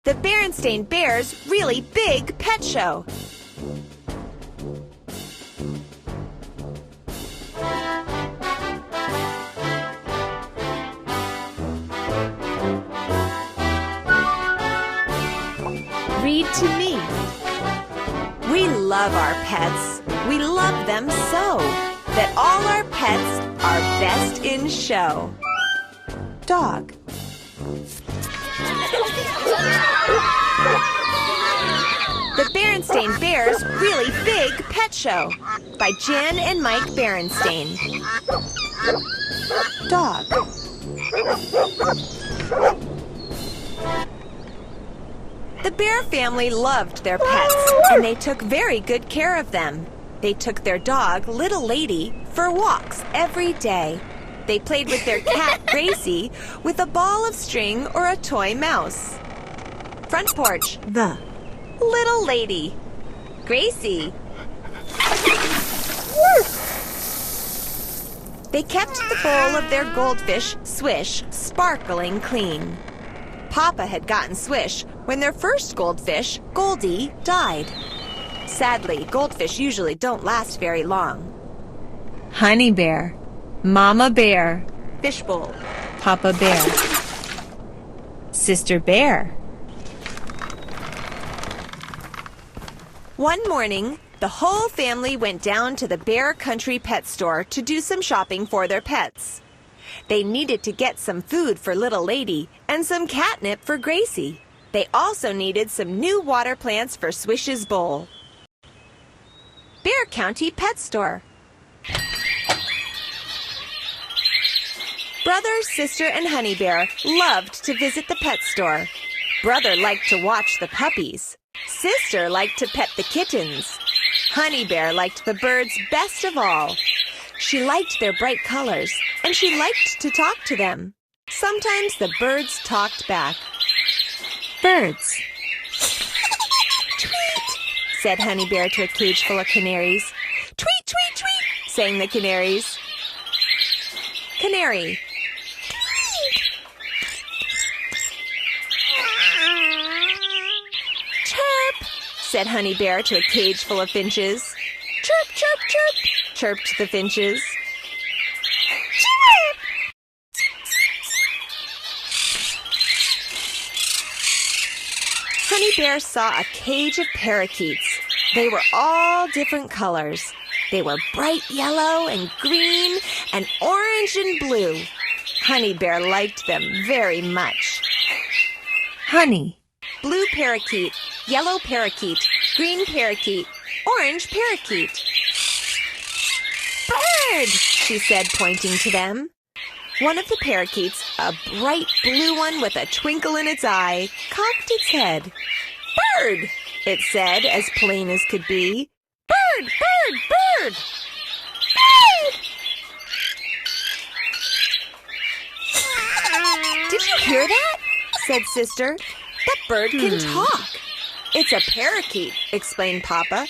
The Berenstain Bears' Really Big Pet Show. Read to me. We love our pets. We love them so that all our pets are best in show. Dog. The Berenstain Bears' Really Big Pet Show by Jan and Mike Berenstain. Dog. The bear family loved their pets, and they took very good care of them. They took their dog, Little Lady, for walks every day. They played with their cat, Gracie, with a ball of string or a toy mouse. Front porch. The Little Lady. Gracie. They kept the bowl of their goldfish, Swish, sparkling clean. Papa had gotten Swish when their first goldfish, Goldie, died. Sadly, goldfish usually don't last very long. Honey Bear, Mama Bear, Fishbowl. Papa Bear, Sister Bear. One morning, the whole family went down to the Bear Country Pet Store to do some shopping for their pets. They needed to get some food for Little Lady and some catnip for Gracie. They also needed some new water plants for Swish's bowl. Bear County Pet Store. Brother, sister, and Honey Bear loved to visit the pet store. Brother liked to watch the puppies. Sister liked to pet the kittens. Honey Bear liked the birds best of all. She liked their bright colors, and she liked to talk to them. Sometimes the birds talked back. Birds. Tweet, said Honey Bear to a cage full of canaries. Tweet, tweet, tweet, sang the canaries. Canary. Chirp, said Honey Bear to a cage full of finches. Chirp, chirp, chirp, chirped the finches. Chirp! Honey Bear saw a cage of parakeets. They were all different colors. They were bright yellow and green and orange and blue. Honey Bear liked them very much. Honey. Blue parakeet, yellow parakeet, green parakeet, orange parakeet. Bird, she said, pointing to them. One of the parakeets, a bright blue one with a twinkle in its eye, cocked its head. Bird, it said, as plain as could be. Bird, bird, bird! Bird! Did you hear that? Said Sister. That bird can talk. It's a parakeet, explained Papa.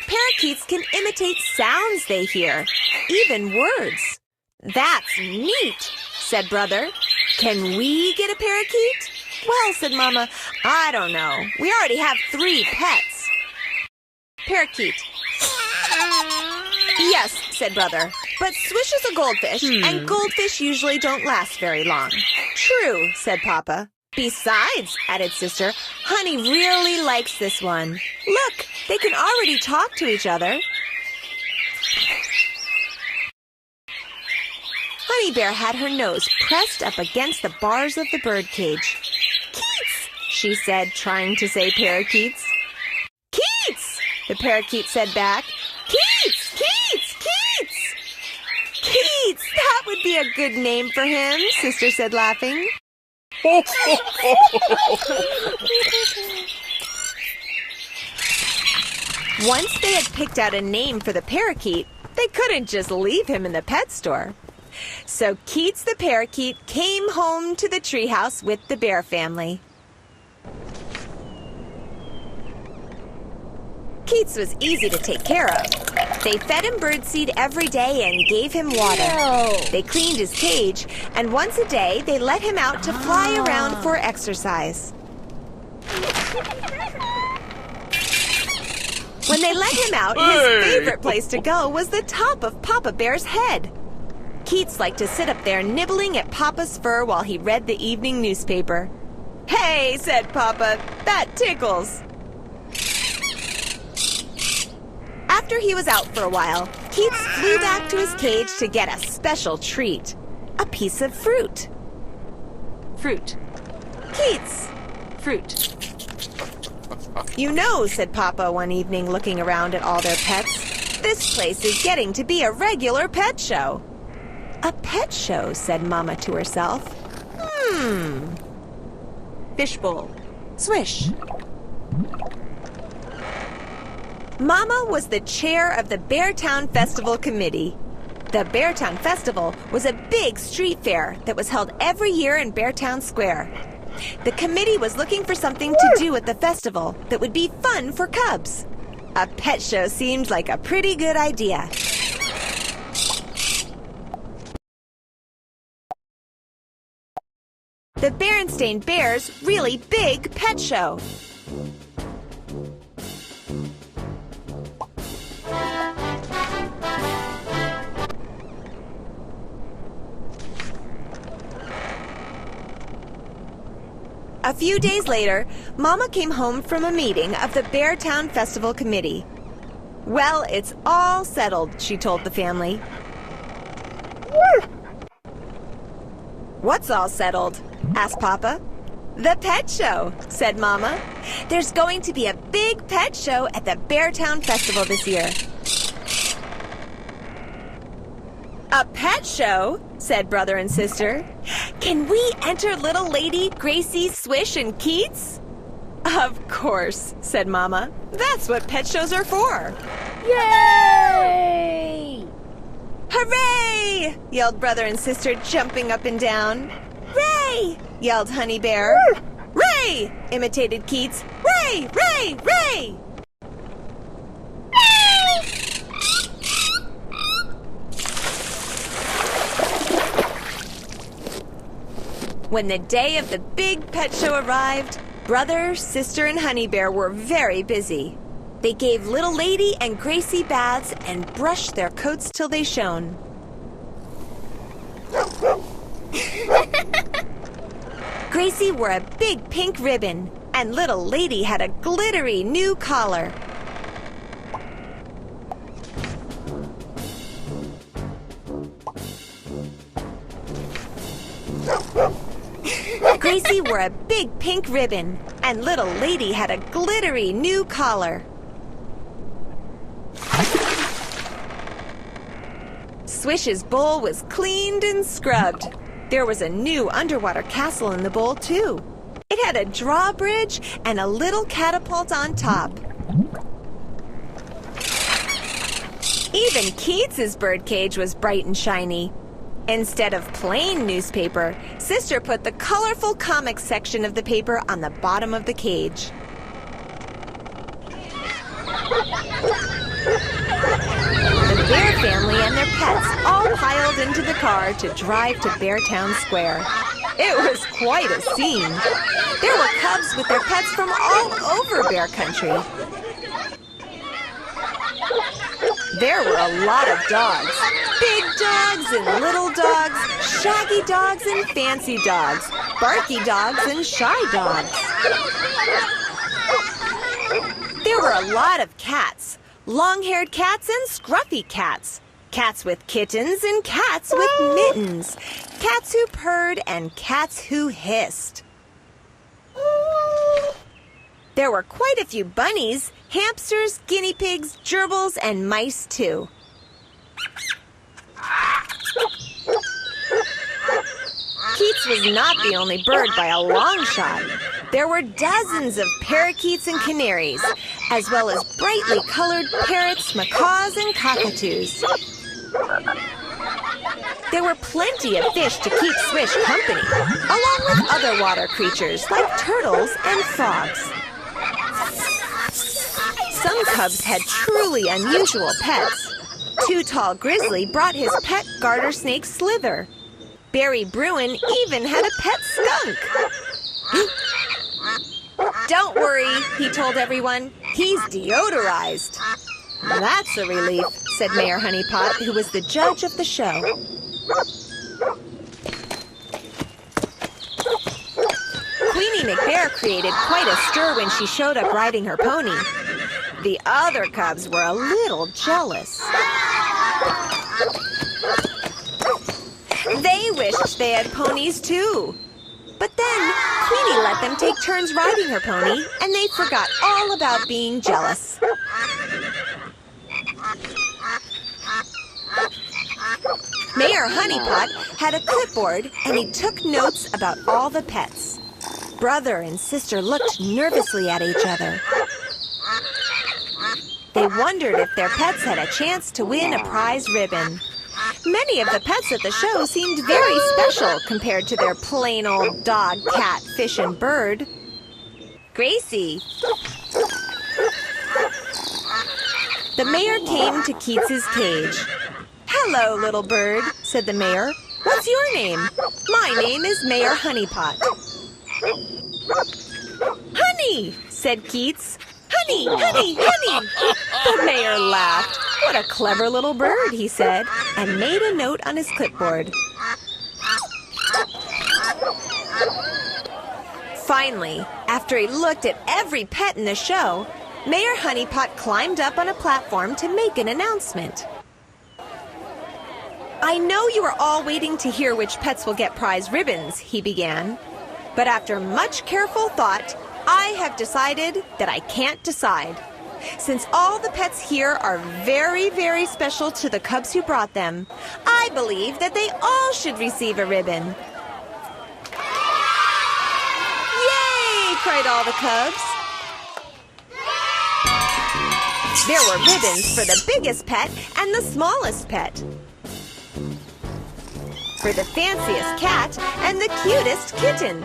Parakeets can imitate sounds they hear, even words. That's neat, said Brother. Can we get a parakeet? Well, said Mama, I don't know. We already have 3 pets. Parakeet. Yes, said Brother, but Swish is a goldfish, and goldfish usually don't last very long. True, said Papa. Besides, added Sister, Honey really likes this one. Look, they can already talk to each other. Honey Bear had her nose pressed up against the bars of the birdcage. Keats, she said, trying to say parakeets. Keats, the parakeet said back. Keats, Keats, Keats. Keats, that would be a good name for him, Sister said, laughing. Once they had picked out a name for the parakeet, they couldn't just leave him in the pet store. So Keats the parakeet came home to the treehouse with the bear family. Keats was easy to take care of. They fed him birdseed every day and gave him water. They cleaned his cage, and once a day they let him out to fly around for exercise. When they let him out, his favorite place to go was the top of Papa Bear's head. Keats liked to sit up there nibbling at Papa's fur while he read the evening newspaper. "Hey," said Papa, "that tickles." After he was out for a while, Keats flew back to his cage to get a special treat. A piece of fruit. Fruit. Keats! Fruit. "You know," said Papa one evening looking around at all their pets, "this place is getting to be a regular pet show." "A pet show," said Mama to herself. Fishbowl. Swish. Mama was the chair of the Beartown Festival Committee. The Beartown Festival was a big street fair that was held every year in Beartown Square. The committee was looking for something to do at the festival that would be fun for cubs. A pet show seemed like a pretty good idea. The Berenstain Bears' really big pet show. A few days later, Mama came home from a meeting of the Beartown Festival Committee. "Well, it's all settled," she told the family. "What's all settled?" asked Papa. "The pet show," said Mama. "There's going to be a big pet show at the Beartown Festival this year." "A pet show?" said brother and sister. "Can we enter little lady, Gracie, Swish, and Keats?" "Of course," said Mama. "That's what pet shows are for." Yay! "Hooray!" yelled brother and sister, jumping up and down. "Ray!" yelled Honey Bear. "Ray!" imitated Keats. "Ray! Ray! Ray!" When the day of the big pet show arrived, brother, sister, and Honey Bear were very busy. They gave little lady and Gracie baths and brushed their coats till they shone. Gracie wore a big pink ribbon, and little lady had a glittery new collar. Gracie wore a big pink ribbon, and little lady had a glittery new collar. Swish's bowl was cleaned and scrubbed. There was a new underwater castle in the bowl, too. It had a drawbridge and a little catapult on top. Even Keats's birdcage was bright and shiny. Instead of plain newspaper, Sister put the colorful comics section of the paper on the bottom of the cage. The Bear family and their pets all piled into the car to drive to Beartown Square. It was quite a scene. There were cubs with their pets from all over Bear Country. There were a lot of dogs. Big dogs and little dogs, shaggy dogs and fancy dogs, barky dogs and shy dogs. There were a lot of cats, long-haired cats and scruffy cats, cats with kittens and cats with mittens, cats who purred and cats who hissed. There were quite a few bunnies, hamsters, guinea pigs, gerbils, and mice, too. Keats was not the only bird by a long shot. There were dozens of parakeets and canaries, as well as brightly colored parrots, macaws, and cockatoos. There were plenty of fish to keep Swish company, along with other water creatures like turtles and frogs. Some cubs had truly unusual pets. Too Tall Grizzly brought his pet garter snake Slither. Barry Bruin even had a pet skunk. Don't worry, he told everyone. He's deodorized. That's a relief, said Mayor Honeypot, who was the judge of the show. Queenie McBear created quite a stir when she showed up riding her pony. The other cubs were a little jealous. They wished they had ponies too. But then Queenie let them take turns riding her pony, and they forgot all about being jealous. Mayor Honeypot had a clipboard, and he took notes about all the pets. Brother and sister looked nervously at each other. They wondered if their pets had a chance to win a prize ribbon. Many of the pets at the show seemed very special compared to their plain old dog, cat, fish, and bird. Gracie. The mayor came to Keats's cage. "Hello, little bird," said the mayor. "What's your name?" "My name is Mayor Honeypot." "Honey," said Keats. "Honey, honey, honey." The mayor laughed. "What a clever little bird," he said, and made a note on his clipboard. Finally, after he looked at every pet in the show, Mayor Honeypot climbed up on a platform to make an announcement. "I know you are all waiting to hear which pets will get prize ribbons," he began. "But after much careful thought, I have decided that I can't decide. Since all the pets here are very, very special to the cubs who brought them, I believe that they all should receive a ribbon." "Yay!" cried all the cubs. There were ribbons for the biggest pet and the smallest pet, for the fanciest cat and the cutest kitten,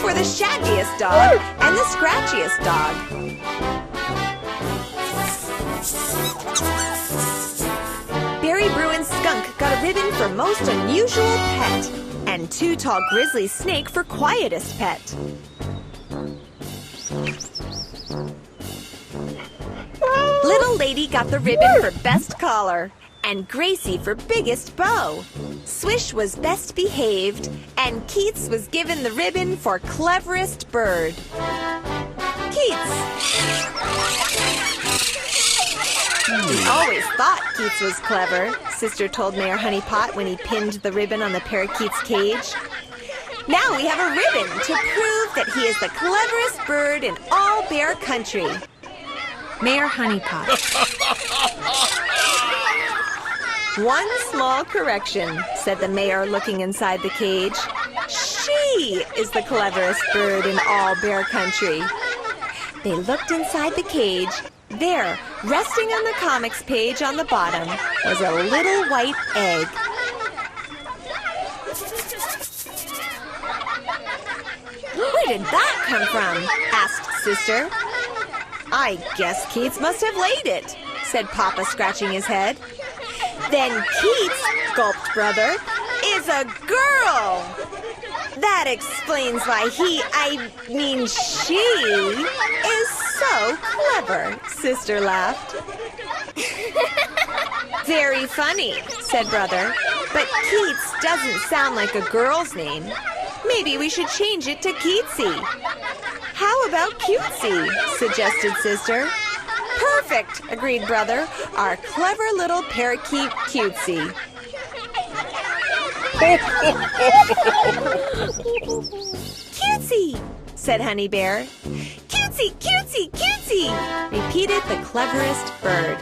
for the shaggiest dog and the scratchiest dog. Barry Bruin's skunk got a ribbon for most unusual pet, and Too Tall Grizzly's snake for quietest pet. Little Lady got the ribbon for best collar, and Gracie for biggest bow. Swish was best behaved, and Keats was given the ribbon for cleverest bird. Keats! "We always thought Keats was clever," Sister told Mayor Honeypot when he pinned the ribbon on the parakeet's cage. "Now we have a ribbon to prove that he is the cleverest bird in all Bear Country." Mayor Honeypot. "One small correction," said the mayor, looking inside the cage. "She is the cleverest bird in all Bear Country." They looked inside the cage. There, resting on the comics page on the bottom, was a little white egg. "Where did that come from?" asked Sister. "I guess Keats must have laid it," said Papa, scratching his head. "Then Keats," gulped Brother, "is a girl. That explains why she is so clever," Sister laughed. "Very funny," said Brother, "but Keats doesn't sound like a girl's name. Maybe we should change it to Keatsy." "How about Cutesy?" suggested Sister. "Perfect," agreed Brother. "Our clever little parakeet Cutesy." "Cutesy," said Honey Bear. "Cutesy, Cutesy, Cutesy," repeated the cleverest bird.